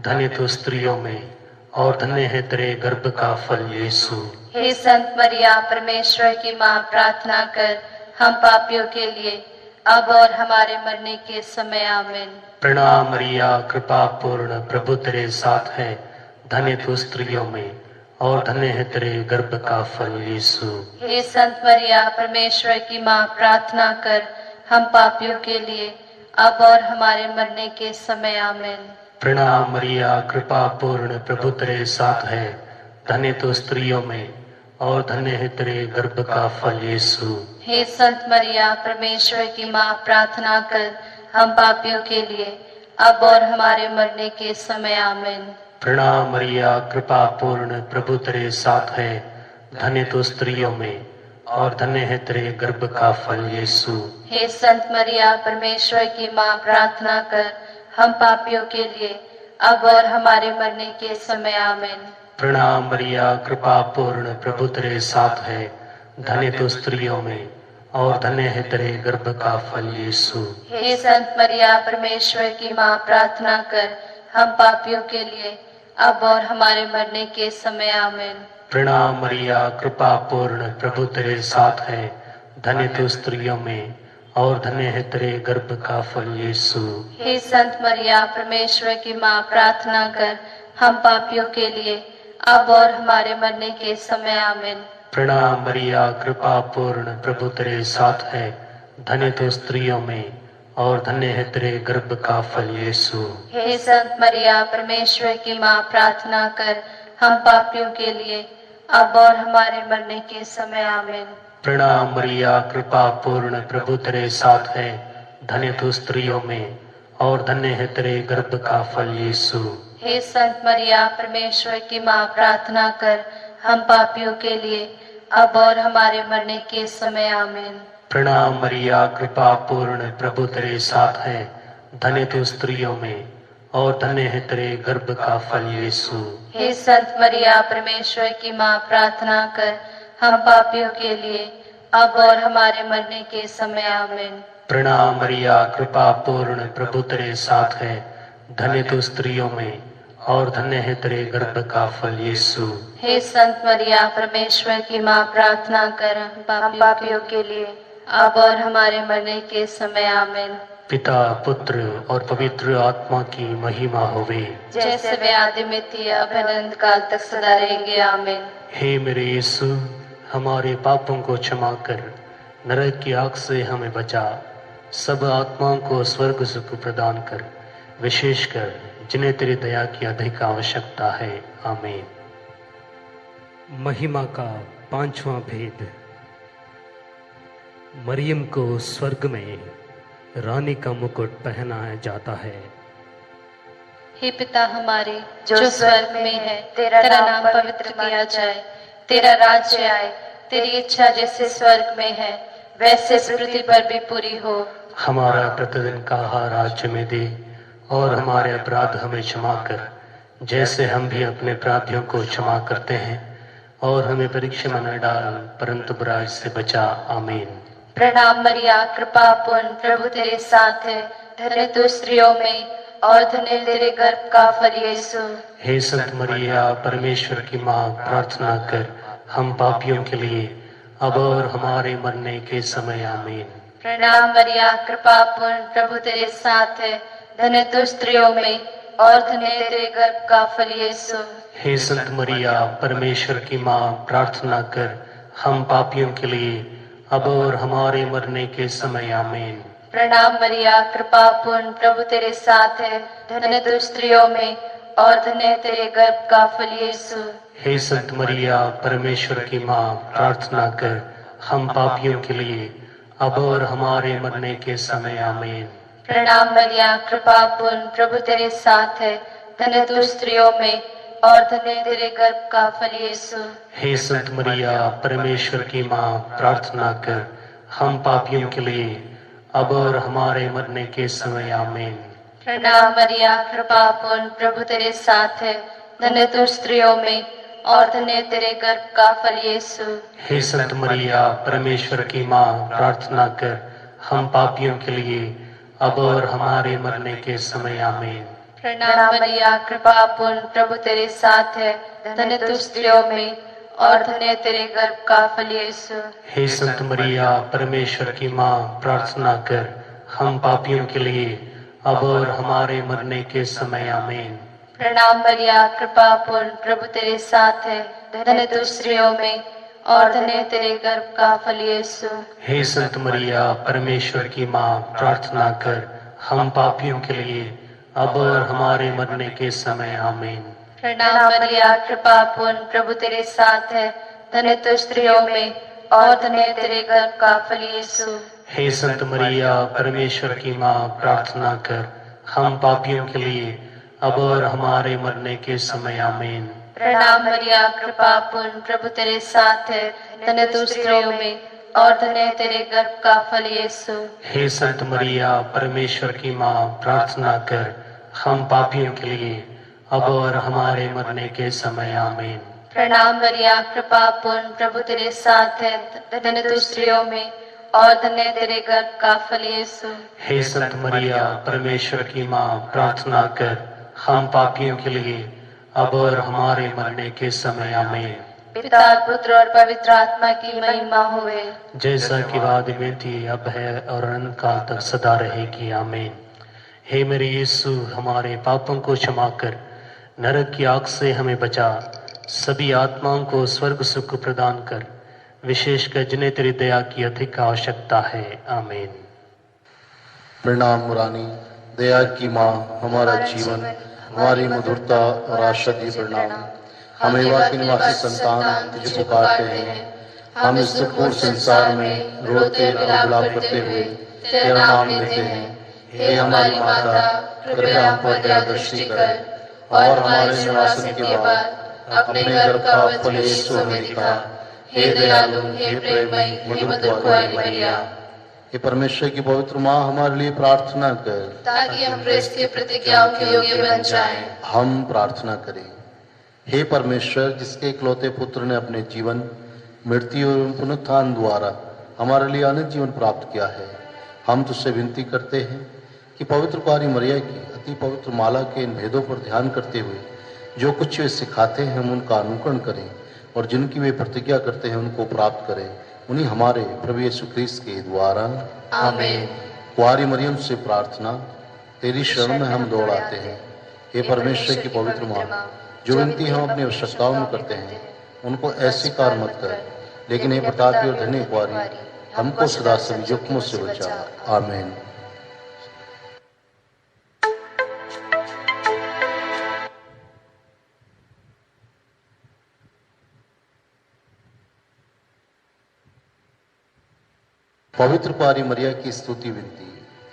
धन्य तू स्त्रियों में और धन्य है तेरे गर्भ का फल यीशु। हे संत मरिया परमेश्वर की माँ, प्रार्थना कर हम पापियों के लिए अब और हमारे मरने के समय। आमीन। प्रणाम मरिया कृपा पूर्ण प्रभु तेरे साथ है, धन्य तू स्त्रियों में और धन्य है तेरे गर्भ का फल यीशु। हे संत मरिया परमेश्वर की माँ, प्रार्थना कर हम पापियों के लिए अब और हमारे मरने के समय। आमीन। प्रणाम मरिया कृपा पूर्ण प्रभु तेरे साथ है, धन्य तू स्त्रियों में और धन्य है तेरे गर्भ का फल यीशु। हे संत मरिया परमेश्वर की माँ, प्रार्थना कर हम पापियों के लिए अब और हमारे मरने के समय। आमीन। प्रणाम मरिया कृपा पूर्ण प्रभु तेरे साथ है, धन्य तू स्त्रियों में और धन्य है तेरे गर्भ का फल यीशु। हे संत मरिया परमेश्वर की माँ, प्रार्थना कर हम पापियों के लिए अब और हमारे मरने के समय। आमीन। प्रणाम मरिया कृपा पूर्ण प्रभु तेरे साथ है, धन्य तू स्त्रियों में और धन्य है तेरे गर्भ का फल यीशु। हे संत मरिया परमेश्वर की माँ, प्रार्थना कर हम पापियों के लिए अब और हमारे मरने के समय। आमीन। प्रणाम मरिया कृपा पूर्ण प्रभु तेरे साथ है, धन्य तू स्त्रियों में और धन्य है तेरे गर्भ का फल यीशु। हे संत मरिया परमेश्वर की माँ, प्रार्थना कर हम पापियों के लिए अब और हमारे मरने के समय। आमीन। प्रणाम मरिया, कृपा पूर्ण, प्रभु तेरे साथ है। धन्य तो स्त्रियों में और धन्य है तेरे गर्भ का फल यीशु। हे संत मरिया, परमेश्वर की माँ, प्रार्थना कर हम पापियों के लिए अब और हमारे मरने के समय। आमीन। प्रणाम मरिया, कृपा पूर्ण, प्रभु तेरे साथ है। धन्य तो स्त्रियों में और धन्य है तेरे गर्भ का फल यीशु। हे संत मरिया, परमेश्वर की माँ, प्रार्थना कर हम पापियों के लिए अब और हमारे मरने के समय। आमीन। प्रणाम मरिया, कृपा पूर्ण, प्रभु तेरे साथ है। धन्य तो स्त्रियों में और धन्य है तेरे गर्भ का फल यीशु। हे संत मरिया, परमेश्वर की माँ, प्रार्थना कर हम पापियों के लिए अब और हमारे मरने के समय। आमीन। प्रणाम मरिया, कृपा पूर्ण, प्रभु तेरे साथ है। धन्य तो स्त्रियों में और धन्य है तेरे गर्भ का फल यीशु। हे संत मरिया, परमेश्वर की माँ, प्रार्थना कर हम पापियों के लिए अब और हमारे मरने के समय। आमीन। पिता, पुत्र और पवित्र आत्मा की महिमा होवे, जैसे वे आदि में थी अब अनंत काल तक सदा रहेंगे। आमीन। हे मेरे यीशु, हमारे पापों को क्षमा कर, नरक की आग से हमें बचा, सब आत्माओं को स्वर्ग सुख प्रदान कर, विशेषकर जिन्हें तेरी दया की अधिक आवश्यकता है। आमीन। महिमा का पांचवा भेद। मरियम को स्वर्ग में रानी का मुकुट पहनाया जाता है। हे पिता हमारे जो स्वर्ग में है, तेरा नाम पवित्र किया जाए, तेरा राज्य आए, तेरी इच्छा जैसे स्वर्ग में है वैसे पृथ्वी पर भी पूरी हो। हमारा प्रतिदिन का आहार आज हमें दे और हमारे अपराध हमें क्षमा कर, जैसे हम भी अपने अपराधियों को क्षमा करते हैं, और हमें परीक्षा में न डाल परंतु बुराई से बचा। आमीन। प्रणाम मरिया, कृपा पूर्ण, प्रभु तेरे साथ है। धन्य तू स्त्रियों में और धन्य तेरे गर्भ का फल यीशु। हे संत मरिया, परमेश्वर की माँ, प्रार्थना कर हम पापियों के लिए अब और हमारे मरने के समय। आमीन। प्रणाम मरिया, कृपा पूर्ण, प्रभु तेरे साथ है। धन्य तू स्त्रियों में और धन्य तेरे गर्भ का फल यीशु। हे संत मरिया, परमेश्वर की माँ, प्रार्थना कर हम पापियों के लिए अब और हमारे मरने के समय। आमीन। प्रणाम मरिया, कृपा पूर्ण, प्रभु तेरे साथ है। धन्य तू स्त्रियों में और धन्य तेरे गर्भ का फल यीशु। हे संत मरिया, परमेश्वर की माँ, प्रार्थना कर हम पापियों के लिए अब और हमारे मरने के समय। आमीन। प्रणाम मरिया, कृपा पूर्ण, प्रभु तेरे साथ है। धन्य तू स्त्रियों में और धन्य तेरे गर्भ का फल यीशु। हे संत मरिया, परमेश्वर की माँ, प्रार्थना कर हम पापियों के लिए अब और हमारे मरने के समय। आमीन। प्रणाम मरिया, कृपा पूर्ण, प्रभु तेरे साथ है। धन्य तू स्त्रियों में और धन्य तेरे गर्भ का फल यीशु। हे संत मरिया, परमेश्वर की माँ, प्रार्थना कर हम पापियों के लिए अब और हमारे मरने के समय। आमीन। प्रणाम मरिया, कृपा पूर्ण, प्रभु तेरे साथ है। धन्य तू स्त्रियों में और धन्य तेरे गर्भ का फल यीशु। हे संत मरिया, परमेश्वर की माँ, प्रार्थना कर हम पापियों के लिए अब और हमारे मरने के समय। आमीन। प्रणाम मरिया, कृपा पूर्ण, प्रभु तेरे साथ है। धन्य तू स्त्रियों में और धन्य तेरे गर्भ का फल यीशु। हे संत मरिया, परमेश्वर की माँ, प्रार्थना कर हम पापियों के लिए अब और हमारे मरने के समय। आमीन। प्रणाम मरिया, कृपा पूर्ण, प्रभु तेरे साथ है। धन्य तू स्त्रियों में और धन्य तेरे गर्भ का फल यीशु। हे संत मरिया, परमेश्वर की माँ, प्रार्थना कर हम पापियों के लिए अब और हमारे मरने के समय। आमीन। प्रणाम मरिया, कृपा पूर्ण, प्रभु तेरे साथ है। धन्य तू स्त्रियों में और धन्य तेरे गर्भ का फल यीशु। हे संत मरिया, परमेश्वर की माँ, प्रार्थना कर हम पापियों के लिए अब और हमारे मरने के समय। आमीन। प्रणाम मरिया, कृपा पूर्ण, प्रभु तेरे साथ है। धन्य तू स्त्रियों में और धन्य तेरे गर्भ का फल यीशु। हे संत मरिया, परमेश्वर की माँ, प्रार्थना कर हम पापियों के लिए अब और हमारे मरने के समय। आमीन। पिता, पुत्र और पवित्र आत्मा की महिमा होवे, जैसा कि वाद में थी अब है और अनंत काल तक सदा रहेगी। आमीन। हे मेरे यीशु, हमारे पापों को क्षमा कर, नरक की आग से हमें बचा, सभी आत्माओं को स्वर्ग सुख प्रदान कर, विशेषकर जिन्हें तेरी दया की अधिक आवश्यकता है। आमीन। प्रणाम मुरानी, दया की माँ, हमारा जीवन, हमारी मधुरता और आशा दी प्रणाम। हम एवा के निवासी संतान तुझे पुकारते हैं। हम इस दुखपूर्ण संसार में रोते और विलाप करते हुए तेरा नाम लेते हैं। हे हमारी माता, कृपया हम पर दया दृष्टि कर और हमारे निवासन के बाद अपने गर्भ का फल यीशु हमें दिखा। हे दयालु, हे प्रेममयी, हे मधुर कुंवारी मरिया। हे परमेश्वर की पवित्र माँ, हमारे लिए प्रार्थना कर ताकि हम प्रेरित की प्रतिज्ञाओं के योग्य बन जाएं। हम प्रार्थना करें। हे परमेश्वर, जिसके इकलौते पुत्र ने अपने जीवन, मृत्यु और पुनरुत्थान द्वारा हमारे लिए अनंत जीवन प्राप्त किया है, हम तुझसे विनती करते हैं कि पवित्र कुंवारी मरिया की अति पवित्र माला के इन भेदों पर ध्यान करते हुए जो कुछ वे सिखाते हैं हम उनका अनुकरण करें और जिनकी वे प्रतिज्ञा करते हैं उनको प्राप्त करें। उन्हीं हमारे प्रभु यीशु ख्रीस्त के द्वारा। आमीन। कुंवारी मरियम से प्रार्थना, तेरी शरण में हम दौड़ आते हैं। हे परमेश्वर की पवित्र माँ, जो विनती हम अपनी आवश्यकताओं में करते हैं उनको ऐसी कार मत कर, लेकिन हे प्रतापी और धन्य कुंवारी, हमको सदा सभी जोखमों से बचा। आमीन। पवित्र कुंवारी मरिया की स्तुति विनती।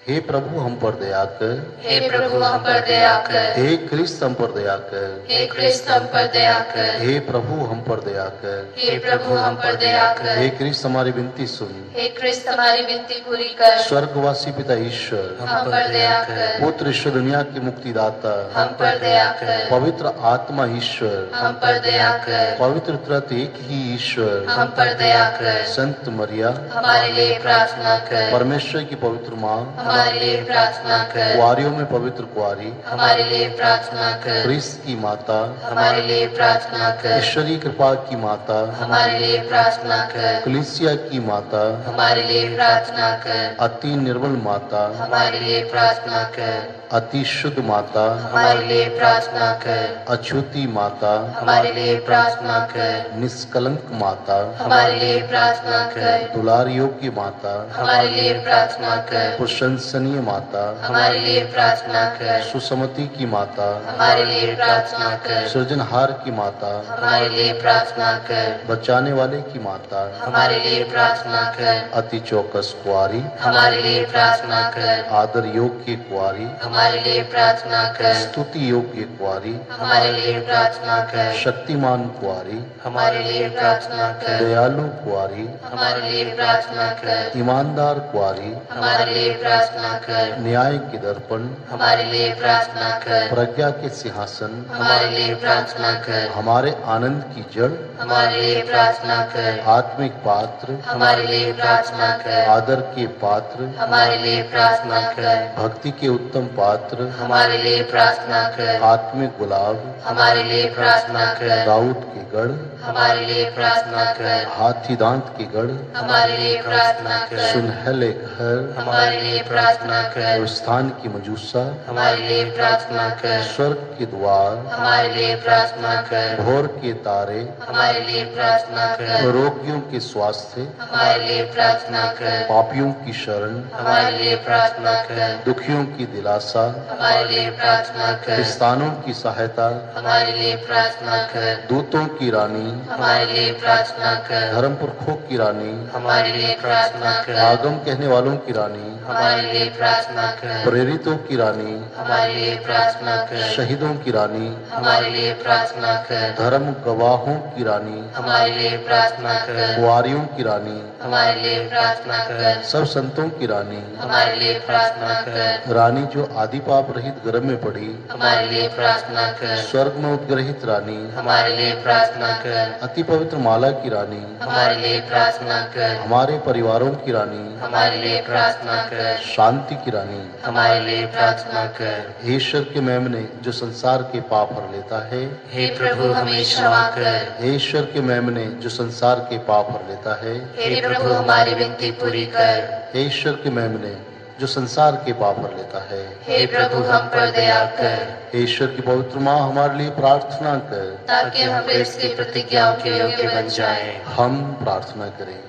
हे प्रभु, हम पर दया कर। हे प्रभु, हम पर दया कर। हे क्रिस्त, हम पर दया कर। हे क्रिस्त, हम पर दया कर। हे प्रभु, हम पर दया कर। हे प्रभु, हम पर दया कर। हे क्रिस्त, हमारी विनती सुन। हे क्रिस्त, हमारी विनती पूरी कर। स्वर्गवासी पिता ईश्वर, हम पर दया कर। पुत्र ईश्वर, दुनिया के मुक्तिदाता, हम पर दया कर। पवित्र आत्मा ईश्वर, हम पर दया कर। पवित्र त्रित्व एक ही ईश्वर, हम पर दया कर। संत मरिया, हमारे लिए प्रार्थना कर। परमेश्वर की पवित्र माँ, हमारे लिए प्रार्थना कर। कुंवारियों में पवित्र कुंवारी, हमारे लिए प्रार्थना कर। क्रिस्त की माता, हमारे लिए प्रार्थना कर। ईश्वरीय कृपा की माता, हमारे लिए प्रार्थना कर। कलीसिया की माता, हमारे लिए प्रार्थना कर। अति निर्मल माता, हमारे लिए प्रार्थना कर। अति शुद्ध माता, हमारे लिए प्रार्थना कर। अछूती माता, हमारे लिए प्रार्थना कर। निष्कलंक माता, हमारे लिए प्रार्थना कर। दुलार योग्य माता, हमारे लिए प्रार्थना कर। प्रशंसनीय माता, हमारे लिए प्रार्थना कर। सुसमति की माता, हमारे लिए प्रार्थना कर। सृजनहार की माता, हमारे लिए प्रार्थना कर। बचाने वाले की माता, हमारे लिए प्रार्थना कर। अति चौकस कुंवारी, हमारे लिए प्रार्थना कर। आदर योग्य कुंवारी, हमारे लिए प्रार्थना कर। स्तुति योग्य कुंवारी, हमारे लिए प्रार्थना कर। शक्तिमान कुंवारी, हमारे लिए प्रार्थना कर। दयालु कुंवारी, हमारे लिए प्रार्थना कर। ईमानदार कुंवारी, हमारे लिए प्रार्थना कर। न्याय के दर्पण, हमारे लिए प्रार्थना कर। प्रज्ञा के सिंहासन, हमारे लिए प्रार्थना कर। हमारे आनंद की जड़, हमारे लिए प्रार्थना कर। आत्मिक पात्र, हमारे लिए प्रार्थना कर। आदर के पात्र, हमारे लिए प्रार्थना कर। भक्ति के उत्तम पात्र, हमारे लिए प्रार्थना कर। आत्मिक गुलाब, हमारे लिए प्रार्थना कर। दाऊद के गढ़, हमारे लिए प्रार्थना कर। हाथी दांत के गढ़, हमारे लिए प्रार्थना कर। सुनहले घर, हमारे लिए प्रार्थना कर। और स्थान की मजूसा, हमारे लिए प्रार्थना कर। स्वर्ग के द्वार, हमारे लिए प्रार्थना कर। भोर के तारे, हमारे लिए प्रार्थना कर। रोगियों के स्वास्थ्य, हमारे लिए प्रार्थना कर। पापियों की शरण, हमारे लिए प्रार्थना कर। दुखियों की दिलासा, हमारे लिए प्रार्थना कर। किसानों की सहायता, हमारे लिए प्रार्थना कर। दूतों की रानी, हमारे लिए प्रार्थना कर। धर्म पुरखों की रानी, हमारे लिए प्रार्थना कर। आगम कहने वालों की रानी, हमारे लिए प्रार्थना कर। प्रेरितों की रानी, हमारे लिए प्रार्थना कर। शहीदों की रानी, हमारे लिए प्रार्थना कर। धर्म गवाहों की रानी, हमारे लिए प्रार्थना कर। कुंवारियों की रानी, हमारे लिए प्रार्थना कर। सब संतों की रानी, हमारे लिए प्रार्थना कर। रानी जो आदि पाप रहित गर्भ में पड़ी, हमारे लिए प्रार्थना कर। स्वर्ग में उद्ग्रहित रानी, हमारे लिए प्रार्थना कर। अति पवित्र माला की रानी, हमारे लिए प्रार्थना कर। हमारे परिवारों की रानी, हमारे लिए प्रार्थना कर। शांति की रानी, हमारे लिए प्रार्थना कर। हे ईश्वर के मेमने जो संसार के पाप हर लेता है, हे प्रभु, हमें क्षमा कर। हे ईश्वर के मेमने जो संसार के पाप हर लेता है, हे प्रभु, हमारी विनती पूरी कर। हे ईश्वर के मेमने जो संसार के पाप हर लेता है। हे प्रभु हम पर दया कर, हे ईश्वर की पवित्र माँ हमारे लिए प्रार्थना कर, ताकि हम क्रिस्त की प्रतिज्ञाओं के योग्य बन जाएं। हम प्रार्थना करें।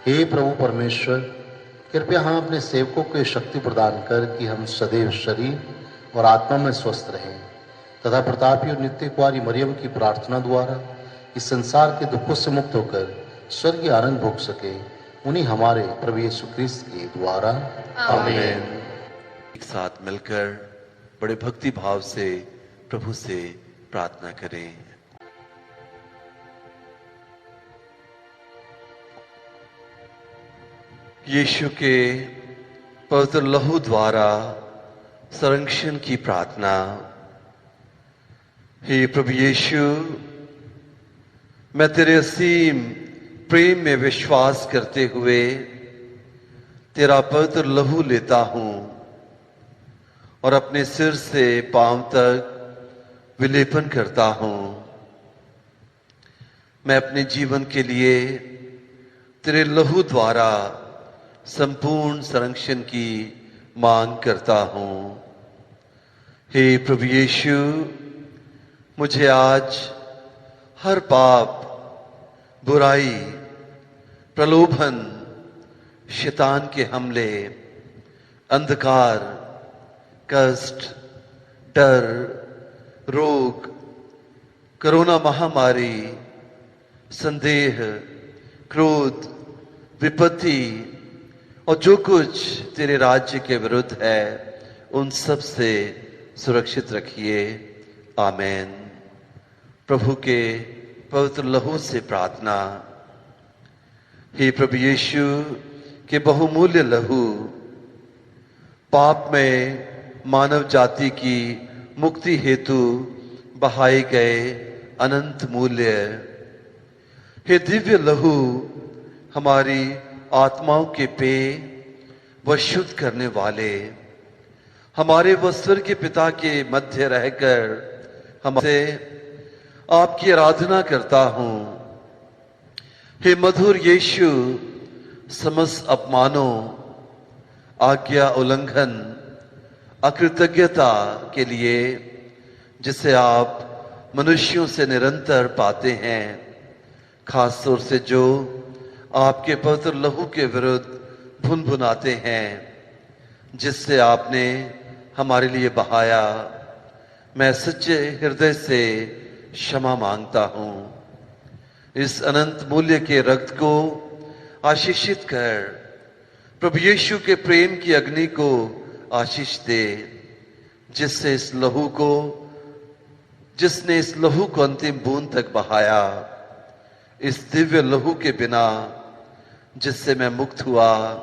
हे प्रभु परमेश्वर, कृपया हम अपने सेवकों को शक्ति प्रदान कर कि हम सदैव शरीर और आत्मा में स्वस्थ रहें तथा प्रतापी और नित्य कुमारी मरियम की प्रार्थना द्वारा इस संसार के दुखों से मुक्त होकर स्वर्गीय आनंद भोग सके। उन्हीं हमारे प्रभु यीशु क्रिस्त के द्वारा आमीन। एक साथ मिलकर बड़े भक्ति भाव से प्रभु से प्रार्थना करें। यीशु के पवित्र लहू द्वारा संरक्षण की प्रार्थना। हे प्रभु यीशु, मैं तेरे असीम प्रेम में विश्वास करते हुए तेरा पवित्र लहू लेता हूं और अपने सिर से पांव तक विलेपन करता हूं। मैं अपने जीवन के लिए तेरे लहू द्वारा संपूर्ण संरक्षण की मांग करता हूं। हे प्रभु यीशु, मुझे आज हर पाप, बुराई, प्रलोभन, शैतान के हमले, अंधकार, कष्ट, डर, रोग, कोरोना महामारी, संदेह, क्रोध, विपत्ति और जो कुछ तेरे राज्य के विरुद्ध है, उन सब से सुरक्षित रखिए। आमेन। प्रभु के पवित्र लहू से प्रार्थना। हे प्रभु यीशु के बहुमूल्य लहू, पाप में मानव जाति की मुक्ति हेतु बहाए गए अनंत मूल्य। हे दिव्य लहू, हमारी आत्माओं के पेय व शुद्ध करने वाले, हमारे व स्वर्ग के पिता के मध्य रहकर हमसे आपकी आराधना करता हूं। हे मधुर यीशु, समस्त अपमानों, आज्ञा उल्लंघन, अकृतज्ञता के लिए जिसे आप मनुष्यों से निरंतर पाते हैं, खास तौर से जो आपके पवित्र लहू के विरुद्ध भुनभुनाते हैं, जिससे आपने हमारे लिए बहाया, मैं सच्चे हृदय से क्षमा मांगता हूं। इस अनंत मूल्य के रक्त को आशीषित कर प्रभु यीशु के प्रेम की अग्नि को आशीष दे, जिसने इस लहू को अंतिम बूंद तक बहाया। इस दिव्य लहू के बिना जिससे मैं मुक्त हुआ,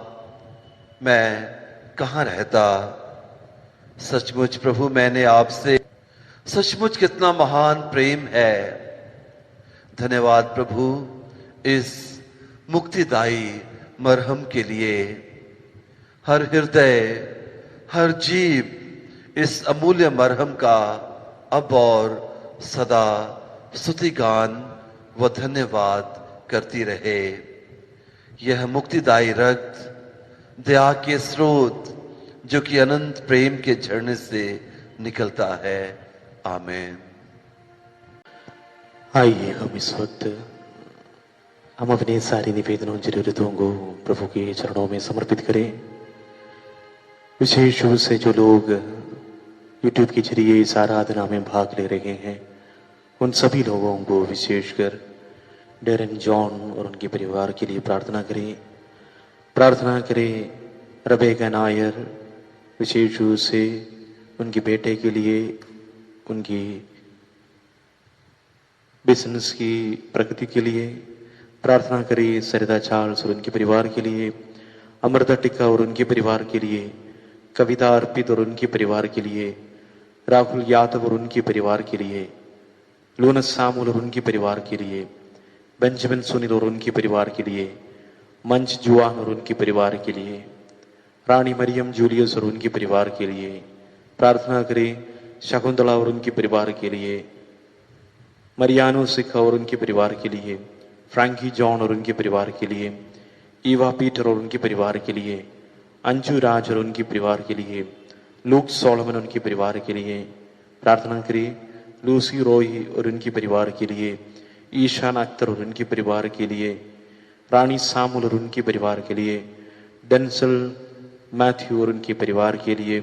मैं कहां रहता। सचमुच प्रभु, मैंने आपसे सचमुच कितना महान प्रेम है। धन्यवाद प्रभु इस मुक्तिदायी मरहम के लिए। हर हृदय, हर जीव इस अमूल्य मरहम का अब और सदा स्तुतिगान व धन्यवाद करती रहे। यह मुक्तिदायी रक्त दया के स्रोत जो कि अनंत प्रेम के झरने से निकलता है। आमेन। आइए हम इस वक्त हम अपने सारी निवेदनों, जरूरतों को प्रभु के चरणों में समर्पित करें। विशेष रूप से जो लोग यूट्यूब के जरिए इस आराधना में भाग ले रहे हैं, उन सभी लोगों को विशेषकर डेरन जॉन और उनके परिवार के लिए प्रार्थना करें। रेबेका नायर, विशेष रूप से उनके बेटे के लिए, उनकी बिजनेस की प्रगति के लिए प्रार्थना करें। सरिता चार्ल्स और उनके परिवार के लिए, अमृता टिक्का और उनके परिवार के लिए, कविता अर्पित और उनके परिवार के लिए, राहुल यादव और उनके परिवार के लिए, लूनस सामुल और उनके परिवार के लिए, बेंजामिन सुनील और उनके परिवार के लिए, मंच जुआन और उनके परिवार के लिए, रानी मरियम जूलियस और उनके परिवार के लिए प्रार्थना करें। शकुंतला और उनके परिवार के लिए, मरियानो सिखा और उनके परिवार के लिए, फ्रैंकी जॉन और उनके परिवार के लिए, ईवा पीटर और उनके परिवार के लिए, अंजू राज और उनके परिवार के लिए, लूक सोलोमन उनके परिवार के लिए प्रार्थना करें। लूसी रॉय और उनके परिवार के लिए, ईशान अख्तर और उनके परिवार के लिए, रानी सामुल और उनके परिवार के लिए, डेंसल मैथ्यू और उनके परिवार के लिए,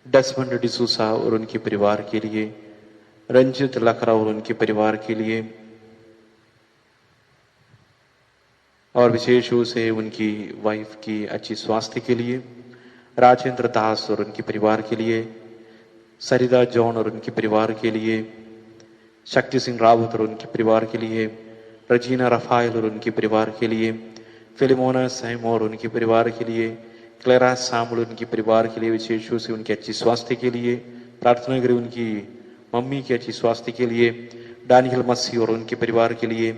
डेस्मंड डिसूसा और उनके परिवार के लिए, रंजित लखरा और उनके परिवार के लिए, और विशेष रूप से उनकी वाइफ की अच्छी स्वास्थ्य के लिए, राजेंद्र दास और उनके परिवार के लिए, सरिता जॉन और उनके परिवार के लिए, शक्ति सिंह रावत और उनके परिवार के लिए, रजीना रफाइल और उनके परिवार के लिए, फिलिमोना सैम और उनके परिवार के लिए, क्लेरा सामुल उनके परिवार के लिए, विशेष रूप से उनकी अच्छी स्वास्थ्य के लिए प्रार्थना करें। उनकी मम्मी की अच्छी स्वास्थ्य के लिए, डैनियल मसी और उनके परिवार के लिए,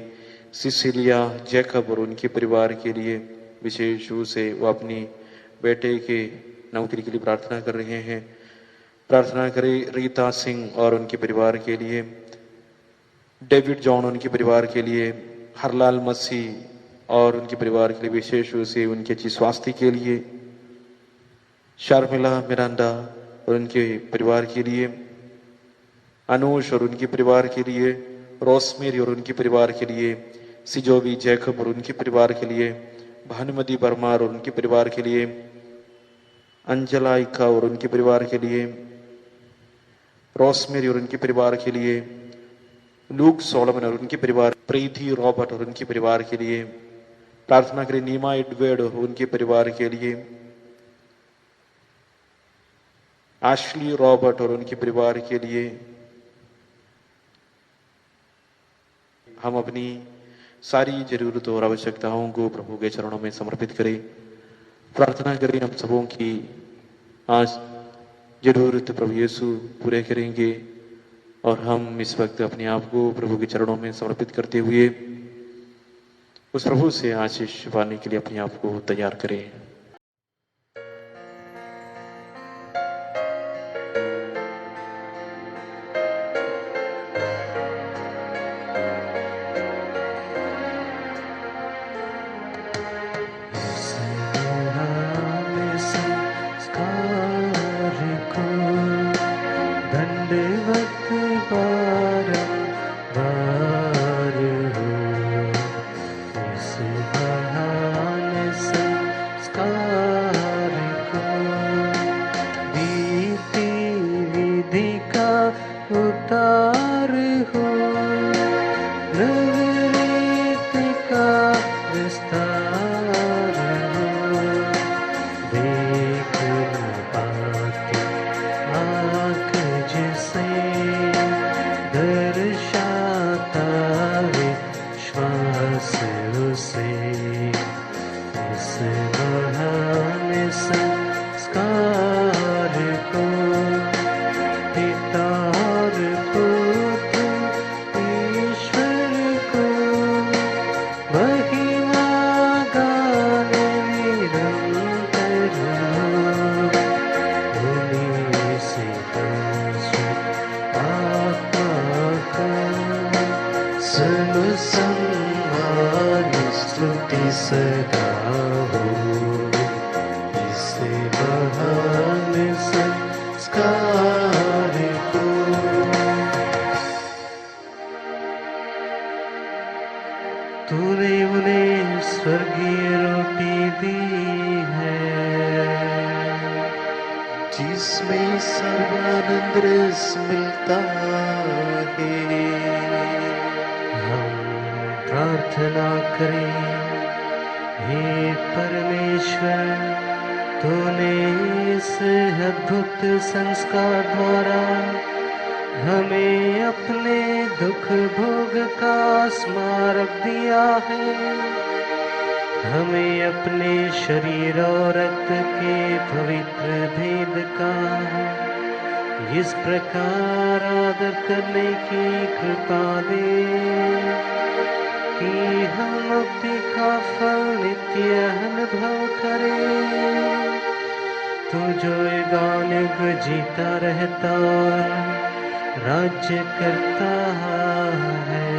सिसिलिया जैकब और उनके परिवार के लिए, विशेष रूप से वो अपनी बेटे के नौकरी के लिए प्रार्थना कर रहे हैं। प्रार्थना करें रीता सिंह और उनके परिवार के लिए, डेविड जॉन उनके परिवार के लिए, हरलाल मसीह और उनके परिवार के लिए, विशेष रूप से उनकी अच्छी स्वास्थ्य के लिए, शर्मिला मिरांडा और उनके परिवार के लिए, अनुष और उनके परिवार के लिए, रोसमेरी और उनके परिवार के लिए, सिजोवी जैकब और उनके परिवार के लिए, भानुमति परमार और उनके परिवार के लिए, अंजला इका और उनके परिवार के लिए, रोसमेरी और उनके परिवार के लिए, लूक सोलोमन और उनके परिवार, प्रीति रॉबर्ट और उनके परिवार के लिए प्रार्थना करें। नीमा एडवर्ड और उनके परिवार के लिए, आशली रॉबर्ट और उनके परिवार के लिए। हम अपनी सारी जरूरतों और आवश्यकताओं को प्रभु के चरणों में समर्पित करें। प्रार्थना करें हम सबों की आज जरूरत प्रभु यीशु पूरे करेंगे, और हम इस वक्त अपने आप को प्रभु के चरणों में समर्पित करते हुए उस प्रभु से आशीष पाने के लिए अपने आप को तैयार करें। तूने उन्हें स्वर्गीय रोटी दी है, जिसमें सर्वानंद रस मिलता है। हम प्रार्थना करें। हे परमेश्वर, तूने इस अद्भुत संस्कार द्वारा हमें अपने दुख भोग का स्मारक दिया है। हमें अपने शरीर और रक्त के पवित्र भेद का इस प्रकार आदर करने की कृपा दे कि हम मुक्ति का फल नित्य अनुभव करें। तू जो युगानुग जीता रहता राज्य करता है।